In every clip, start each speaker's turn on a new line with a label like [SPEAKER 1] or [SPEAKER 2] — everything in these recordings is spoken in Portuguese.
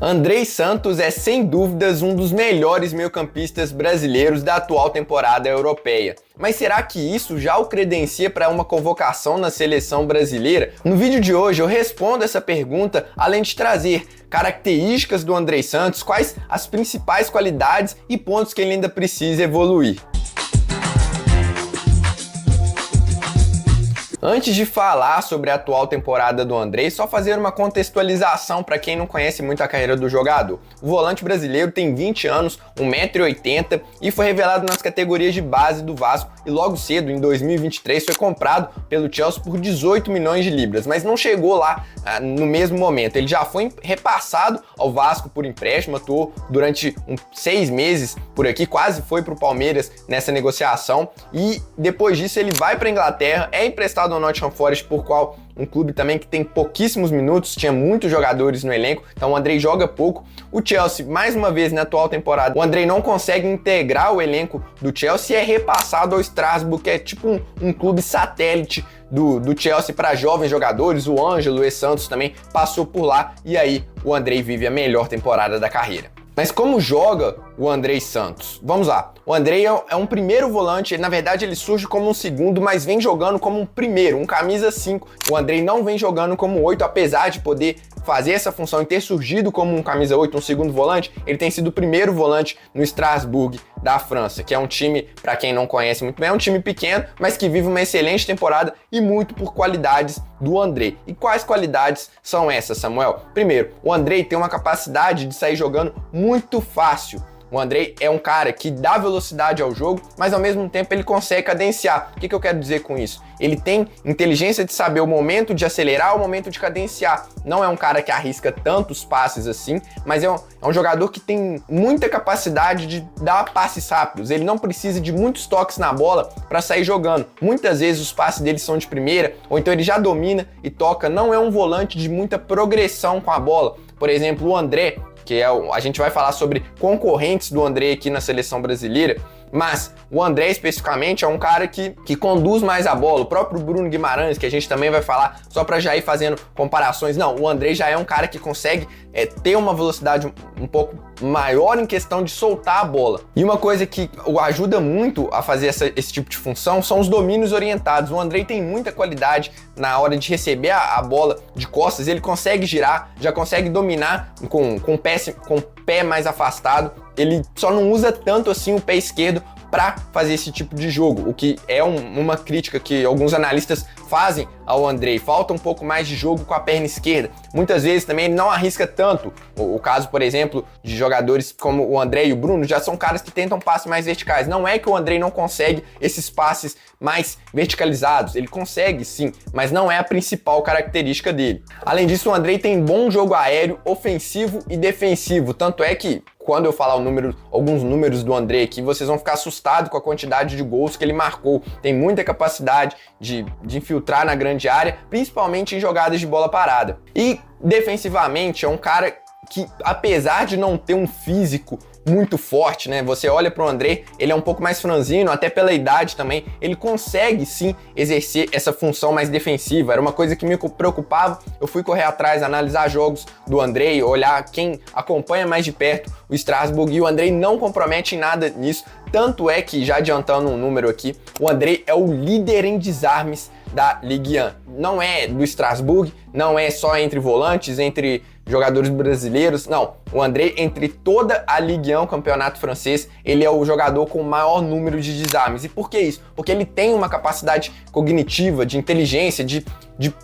[SPEAKER 1] Andrei Santos é sem dúvidas um dos melhores meio-campistas brasileiros da atual temporada europeia. Mas será que isso já o credencia para uma convocação na seleção brasileira? No vídeo de hoje eu respondo essa pergunta, além de trazer características do Andrei Santos, quais as principais qualidades e pontos que ele ainda precisa evoluir. Antes de falar sobre a atual temporada do Andrei, só fazer uma contextualização para quem não conhece muito a carreira do jogador. O volante brasileiro tem 20 anos, 1,80 m e foi revelado nas categorias de base do Vasco e logo cedo, em 2023, foi comprado pelo Chelsea por 18 milhões de libras, mas não chegou lá no mesmo momento. Ele já foi repassado ao Vasco por empréstimo, atuou durante 6 meses por aqui, quase foi para o Palmeiras nessa negociação e depois disso ele vai para a Inglaterra, é emprestado ao Nottingham Forest, por qual um clube também que tem pouquíssimos minutos, tinha muitos jogadores no elenco, então o Andrei joga pouco. O Chelsea, mais uma vez na atual temporada, o Andrei não consegue integrar o elenco do Chelsea e é repassado ao Strasbourg, que é tipo um clube satélite do Chelsea para jovens jogadores. O Ângelo e Santos também passou por lá e aí o Andrei vive a melhor temporada da carreira. Mas como joga o Andrei Santos? Vamos lá. O Andrei é um primeiro volante, na verdade ele surge como um segundo, mas vem jogando como um primeiro, um camisa 5. O Andrei não vem jogando como 8, apesar de poder fazer essa função e ter surgido como um camisa 8, um segundo volante, ele tem sido o primeiro volante no Strasbourg da França, que é um time, para quem não conhece muito bem, é um time pequeno, mas que vive uma excelente temporada e muito por qualidades do Andrei. E quais qualidades são essas, Samuel? Primeiro, o Andrei tem uma capacidade de sair jogando muito fácil. O Andrei é um cara que dá velocidade ao jogo, mas ao mesmo tempo ele consegue cadenciar. O que eu quero dizer com isso? Ele tem inteligência de saber o momento de acelerar, o momento de cadenciar. Não é um cara que arrisca tantos passes assim, mas é um jogador que tem muita capacidade de dar passes rápidos. Ele não precisa de muitos toques na bola para sair jogando. Muitas vezes os passes dele são de primeira, ou então ele já domina e toca. Não é um volante de muita progressão com a bola. Por exemplo, o André, que a gente vai falar sobre concorrentes do Andrei aqui na seleção brasileira, mas o André especificamente é um cara que conduz mais a bola. O próprio Bruno Guimarães, que a gente também vai falar, só para já ir fazendo comparações. Não, o André já é um cara que consegue ter uma velocidade um pouco maior em questão de soltar a bola. E uma coisa que o ajuda muito a fazer esse tipo de função são os domínios orientados. O Andrei tem muita qualidade na hora de receber a bola de costas, ele consegue girar, já consegue dominar com o pé mais afastado. Ele só não usa tanto assim o pé esquerdo para fazer esse tipo de jogo, o que é uma crítica que alguns analistas fazem ao Andrei. Falta um pouco mais de jogo com a perna esquerda. Muitas vezes também ele não arrisca tanto. O caso, por exemplo, de jogadores como o André e o Bruno, já são caras que tentam passes mais verticais. Não é que o Andrei não consegue esses passes mais verticalizados. Ele consegue sim, mas não é a principal característica dele. Além disso, o Andrei tem bom jogo aéreo, ofensivo e defensivo. Tanto é que quando eu falar alguns números do Andrei aqui, vocês vão ficar assustados com a quantidade de gols que ele marcou. Tem muita capacidade de infiltrar na grande área, principalmente em jogadas de bola parada. E defensivamente é um cara que, apesar de não ter um físico muito forte, né? Você olha para o Andrei, ele é um pouco mais franzino, até pela idade também, ele consegue sim exercer essa função mais defensiva. Era uma coisa que me preocupava, eu fui correr atrás, analisar jogos do Andrei, olhar quem acompanha mais de perto o Strasbourg, e o Andrei não compromete em nada nisso. Tanto é que, já adiantando um número aqui, o Andrei é o líder em desarmes da Ligue 1. Não é do Strasbourg, não é só entre volantes, entre jogadores brasileiros, não. O Andrei, entre toda a Ligue 1, campeonato francês, ele é o jogador com o maior número de desarmes. E por que isso? Porque ele tem uma capacidade cognitiva, de inteligência, de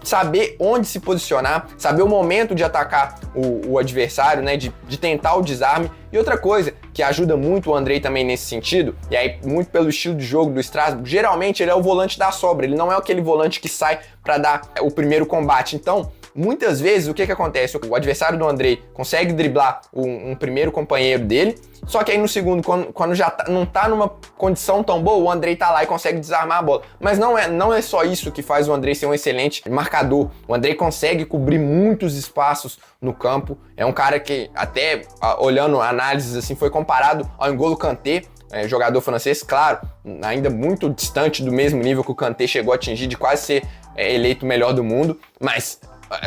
[SPEAKER 1] saber onde se posicionar, saber o momento de atacar o adversário, né? De tentar o desarme. E outra coisa que ajuda muito o Andrei também nesse sentido, e aí muito pelo estilo de jogo do Strasbourg, geralmente ele é o volante da sobra, ele não é aquele volante que sai para dar o primeiro combate. Então, muitas vezes, o que acontece? O adversário do Andrei consegue driblar um primeiro companheiro dele, só que aí no segundo, quando já não tá numa condição tão boa, o Andrei tá lá e consegue desarmar a bola. Mas não é só isso que faz o Andrei ser um excelente marcador. O Andrei consegue cobrir muitos espaços no campo. É um cara que, até olhando análises assim, foi comparado ao N'Golo Kanté, jogador francês, claro, ainda muito distante do mesmo nível que o Kanté chegou a atingir, de quase ser eleito o melhor do mundo, mas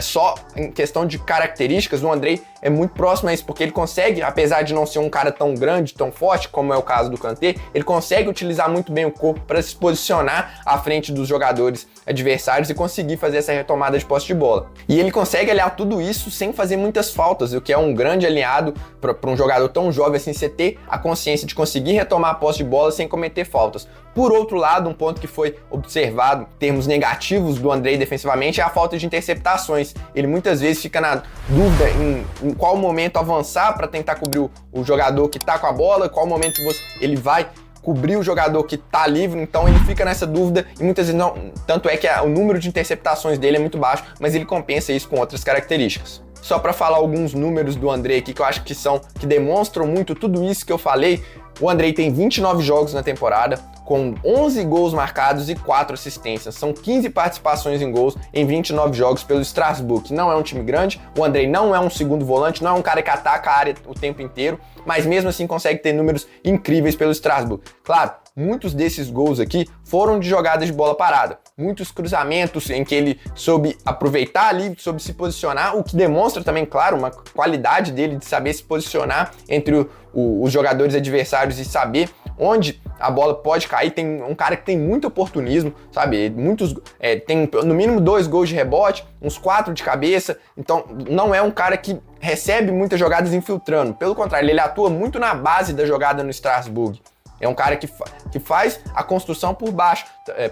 [SPEAKER 1] só em questão de características, o Andrei é muito próximo a isso, porque ele consegue, apesar de não ser um cara tão grande, tão forte, como é o caso do Kanté, ele consegue utilizar muito bem o corpo para se posicionar à frente dos jogadores adversários e conseguir fazer essa retomada de posse de bola. E ele consegue aliar tudo isso sem fazer muitas faltas, o que é um grande aliado para um jogador tão jovem assim, você ter a consciência de conseguir retomar a posse de bola sem cometer faltas. Por outro lado, um ponto que foi observado em termos negativos do Andrei defensivamente é a falta de interceptações. Ele muitas vezes fica na dúvida em qual momento avançar para tentar cobrir o jogador que está com a bola, qual momento ele vai cobrir o jogador que tá livre, então ele fica nessa dúvida e muitas vezes não, tanto é que o número de interceptações dele é muito baixo, mas ele compensa isso com outras características. Só para falar alguns números do Andrei aqui que eu acho que demonstram muito tudo isso que eu falei. O Andrei tem 29 jogos na temporada, com 11 gols marcados e 4 assistências. São 15 participações em gols em 29 jogos pelo Strasbourg, que não é um time grande. O Andrei não é um segundo volante, não é um cara que ataca a área o tempo inteiro, mas mesmo assim consegue ter números incríveis pelo Strasbourg. Claro, muitos desses gols aqui foram de jogadas de bola parada. Muitos cruzamentos em que ele soube aproveitar ali, soube se posicionar, o que demonstra também, claro, uma qualidade dele de saber se posicionar entre os jogadores adversários e saber onde a bola pode cair. Tem um cara que tem muito oportunismo, sabe? Tem no mínimo 2 gols de rebote, uns 4 de cabeça, então não é um cara que recebe muitas jogadas infiltrando. Pelo contrário, ele atua muito na base da jogada no Strasbourg. É um cara que faz a construção por baixo,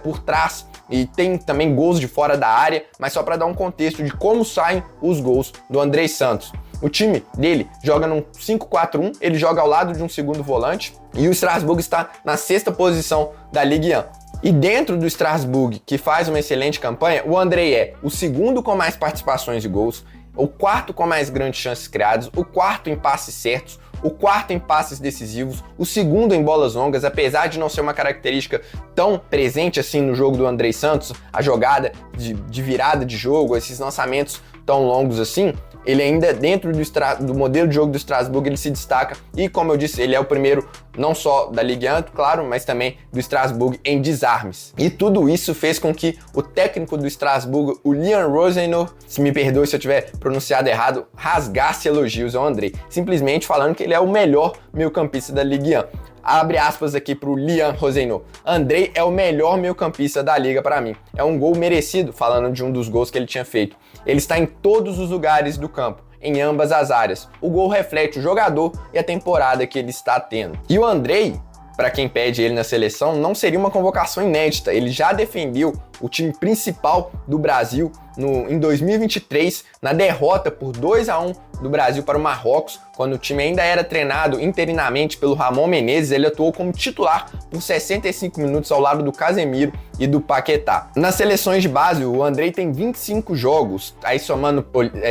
[SPEAKER 1] por trás, e tem também gols de fora da área, mas só para dar um contexto de como saem os gols do Andrei Santos. O time dele joga num 5-4-1, ele joga ao lado de um segundo volante, e o Strasbourg está na 6ª posição da Ligue 1. E dentro do Strasbourg, que faz uma excelente campanha, o Andrei é o segundo com mais participações de gols, o quarto com mais grandes chances criadas, o quarto em passes certos, o quarto em passes decisivos, o segundo em bolas longas, apesar de não ser uma característica tão presente assim no jogo do Andrei Santos, a jogada de virada de jogo, esses lançamentos tão longos assim, ele ainda dentro do modelo de jogo do Strasbourg ele se destaca e, como eu disse, ele é o primeiro não só da Ligue 1, claro, mas também do Strasbourg em desarmes. E tudo isso fez com que o técnico do Strasbourg, o Liam Rosenau, se me perdoe se eu tiver pronunciado errado, rasgasse elogios ao Andrei, simplesmente falando que ele é o melhor meio-campista da Ligue 1. Abre aspas aqui pro Liam Rosenau. Andrei é o melhor meio-campista da liga para mim. É um gol merecido, falando de um dos gols que ele tinha feito. Ele está em todos os lugares do campo, em ambas as áreas. O gol reflete o jogador e a temporada que ele está tendo. E o Andrei, para quem pede ele na seleção, não seria uma convocação inédita. Ele já defendeu o time principal do Brasil em 2023, na derrota por 2-1 do Brasil para o Marrocos, quando o time ainda era treinado interinamente pelo Ramon Menezes. Ele atuou como titular por 65 minutos ao lado do Casemiro e do Paquetá. Nas seleções de base, o Andrei tem 25 jogos, aí somando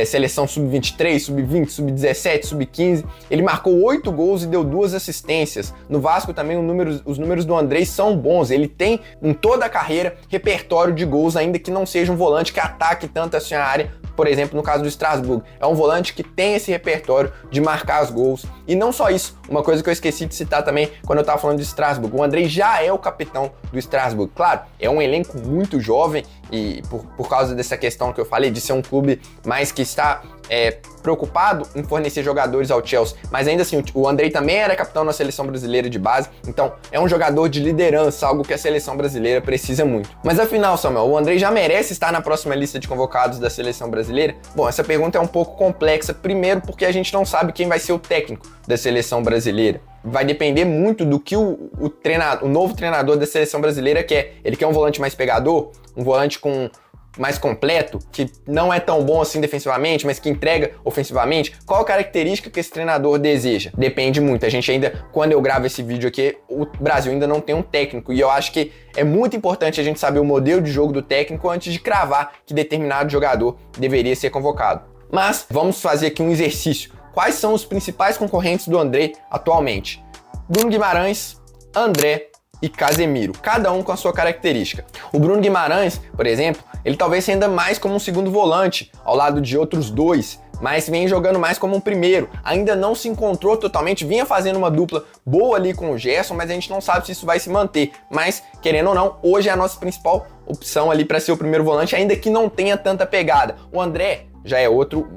[SPEAKER 1] seleção sub-23, sub-20, sub-17, sub-15, ele marcou 8 gols e deu 2 assistências. No Vasco também os números do Andrei são bons, ele tem em toda a carreira repertório de gols, ainda que não seja um volante que ataque tanto assim a área. Por exemplo, no caso do Strasbourg, é um volante que tem esse repertório de marcar os gols. E não só isso, uma coisa que eu esqueci de citar também quando eu estava falando de Strasbourg, o Andrei já é o capitão do Strasbourg. Claro, é um elenco muito jovem e por causa dessa questão que eu falei, de ser um clube mais que está preocupado em fornecer jogadores ao Chelsea, mas ainda assim o Andrei também era capitão na seleção brasileira de base, então é um jogador de liderança, algo que a seleção brasileira precisa muito. Mas afinal, Samuel, o Andrei já merece estar na próxima lista de convocados da seleção brasileira? Bom, essa pergunta é um pouco complexa, primeiro porque a gente não sabe quem vai ser o técnico da seleção brasileira. Vai depender muito do que o novo treinador da seleção brasileira quer. Ele quer um volante mais pegador, um volante mais completo, que não é tão bom assim defensivamente, mas que entrega ofensivamente. Qual a característica que esse treinador deseja? Depende muito. A gente ainda, quando eu gravo esse vídeo aqui, o Brasil ainda não tem um técnico, e eu acho que é muito importante a gente saber o modelo de jogo do técnico antes de cravar que determinado jogador deveria ser convocado. Mas vamos fazer aqui um exercício. Quais são os principais concorrentes do Andrei atualmente? Bruno Guimarães, André e Casemiro, cada um com a sua característica. O Bruno Guimarães, por exemplo, ele talvez renda mais como um segundo volante, ao lado de outros dois, mas vem jogando mais como um primeiro. Ainda não se encontrou totalmente, vinha fazendo uma dupla boa ali com o Gerson, mas a gente não sabe se isso vai se manter. Mas, querendo ou não, hoje é a nossa principal opção ali para ser o primeiro volante, ainda que não tenha tanta pegada. O André já é outro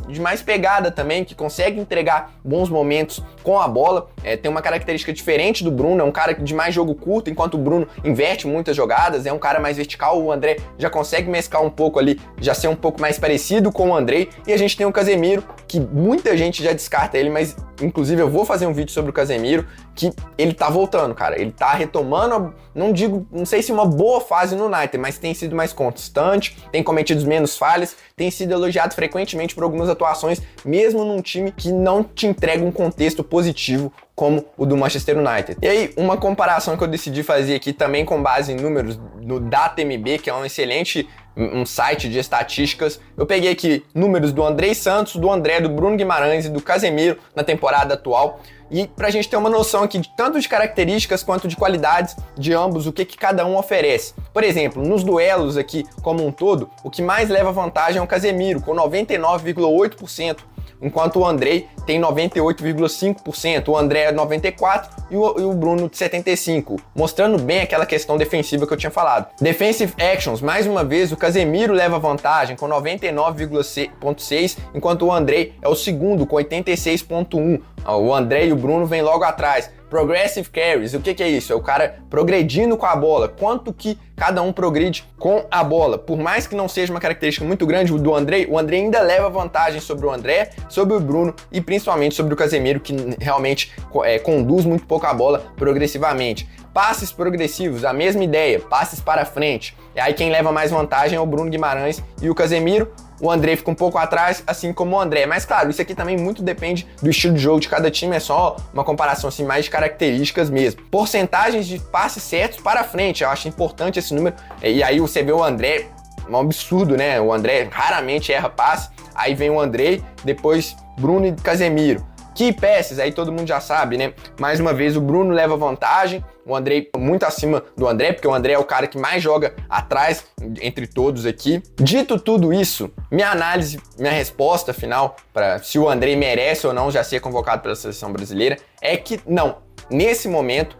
[SPEAKER 1] de mais pegada também, que consegue entregar bons momentos com a bola. Tem uma característica diferente do Bruno, é um cara de mais jogo curto, enquanto o Bruno inverte muitas jogadas, é um cara mais vertical. O André já consegue mesclar um pouco ali, já ser um pouco mais parecido com o Andrei. E a gente tem o Casemiro, que muita gente já descarta ele, mas inclusive eu vou fazer um vídeo sobre o Casemiro, que ele tá voltando, cara. Ele tá retomando, não sei se uma boa fase no United, mas tem sido mais constante, tem cometido menos falhas, tem sido elogiado frequentemente por algumas atuações, mesmo num time que não te entrega um contexto positivo como o do Manchester United. E aí, uma comparação que eu decidi fazer aqui também com base em números no DataMB, que é um site de estatísticas. Eu peguei aqui números do Andrei Santos, do André, do Bruno Guimarães e do Casemiro na temporada atual. E pra gente ter uma noção aqui de tanto de características quanto de qualidades de ambos, o que cada um oferece. Por exemplo, nos duelos aqui como um todo, o que mais leva vantagem é o Casemiro, com 99,8%, enquanto o Andrei tem 98,5%, o André é 94% e o Bruno 75%, mostrando bem aquela questão defensiva que eu tinha falado. Defensive Actions, mais uma vez, o Casemiro leva vantagem com 99,6%, enquanto o Andrei é o segundo com 86,1%. O André e o Bruno vêm logo atrás. Progressive Carries, o que é isso? É o cara progredindo com a bola, quanto que cada um progride com a bola. Por mais que não seja uma característica muito grande do André, o André ainda leva vantagem sobre o André, sobre o Bruno e principalmente sobre o Casemiro, que realmente conduz muito pouco a bola progressivamente. Passes progressivos, a mesma ideia, passes para frente. E aí quem leva mais vantagem é o Bruno Guimarães e o Casemiro. O André fica um pouco atrás, assim como o André. Mas claro, isso aqui também muito depende do estilo de jogo de cada time, é só uma comparação assim mais de características mesmo. Porcentagens de passes certos para frente, eu acho importante esse número. E aí você vê o André, um absurdo, né? O André raramente erra passe. Aí vem o André, depois Bruno e Casemiro. Key passes, aí todo mundo já sabe, né? Mais uma vez o Bruno leva vantagem, o André muito acima do André, porque o André é o cara que mais joga atrás entre todos aqui. Dito tudo isso, minha análise, minha resposta final para se o André merece ou não já ser convocado pela seleção brasileira é que não. Nesse momento,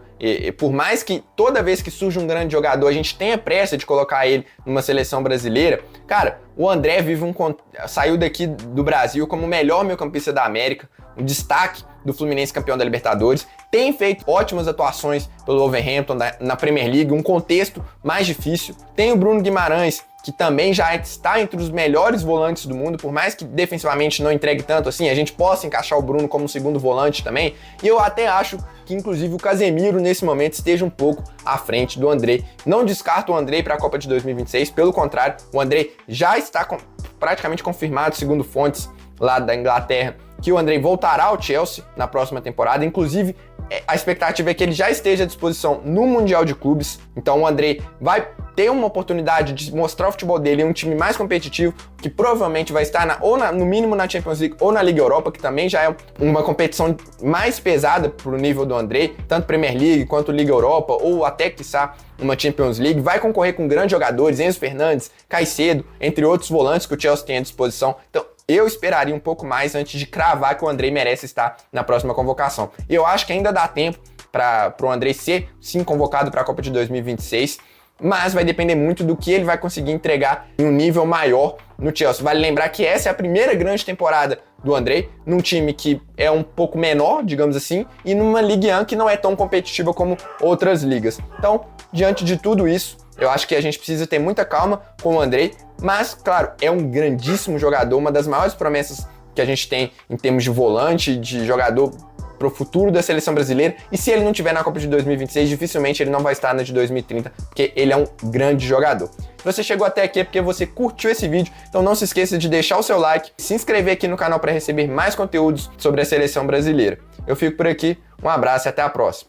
[SPEAKER 1] por mais que toda vez que surge um grande jogador a gente tenha pressa de colocar ele numa seleção brasileira, cara, o André saiu daqui do Brasil como o melhor meio-campista da América, um destaque do Fluminense campeão da Libertadores, tem feito ótimas atuações pelo Wolverhampton na Premier League, um contexto mais difícil. Tem o Bruno Guimarães, que também já está entre os melhores volantes do mundo, por mais que defensivamente não entregue tanto assim, a gente possa encaixar o Bruno como segundo volante também, e eu até acho que inclusive o Casemiro nesse momento esteja um pouco à frente do André. Não descarto o André para a Copa de 2026, pelo contrário, o André já está praticamente confirmado, segundo fontes lá da Inglaterra, que o André voltará ao Chelsea na próxima temporada. Inclusive, a expectativa é que ele já esteja à disposição no Mundial de Clubes. Então o André vai ter uma oportunidade de mostrar o futebol dele em um time mais competitivo, que provavelmente vai estar no mínimo na Champions League ou na Liga Europa, que também já é uma competição mais pesada pro nível do André, tanto Premier League quanto Liga Europa, ou até, quiçá, uma Champions League. Vai concorrer com grandes jogadores, Enzo Fernandes, Caicedo, entre outros volantes que o Chelsea tem à disposição. Então, eu esperaria um pouco mais antes de cravar que o André merece estar na próxima convocação. Eu acho que ainda dá tempo para o André ser, sim, convocado para a Copa de 2026, mas vai depender muito do que ele vai conseguir entregar em um nível maior no Chelsea. Vale lembrar que essa é a primeira grande temporada do André, num time que é um pouco menor, digamos assim, e numa Ligue 1 que não é tão competitiva como outras ligas. Então, diante de tudo isso, eu acho que a gente precisa ter muita calma com o André, mas, claro, é um grandíssimo jogador, uma das maiores promessas que a gente tem em termos de volante, de jogador para o futuro da seleção brasileira, e se ele não estiver na Copa de 2026, dificilmente ele não vai estar na de 2030, porque ele é um grande jogador. Se você chegou até aqui é porque você curtiu esse vídeo, então não se esqueça de deixar o seu like, se inscrever aqui no canal para receber mais conteúdos sobre a seleção brasileira. Eu fico por aqui, um abraço e até a próxima.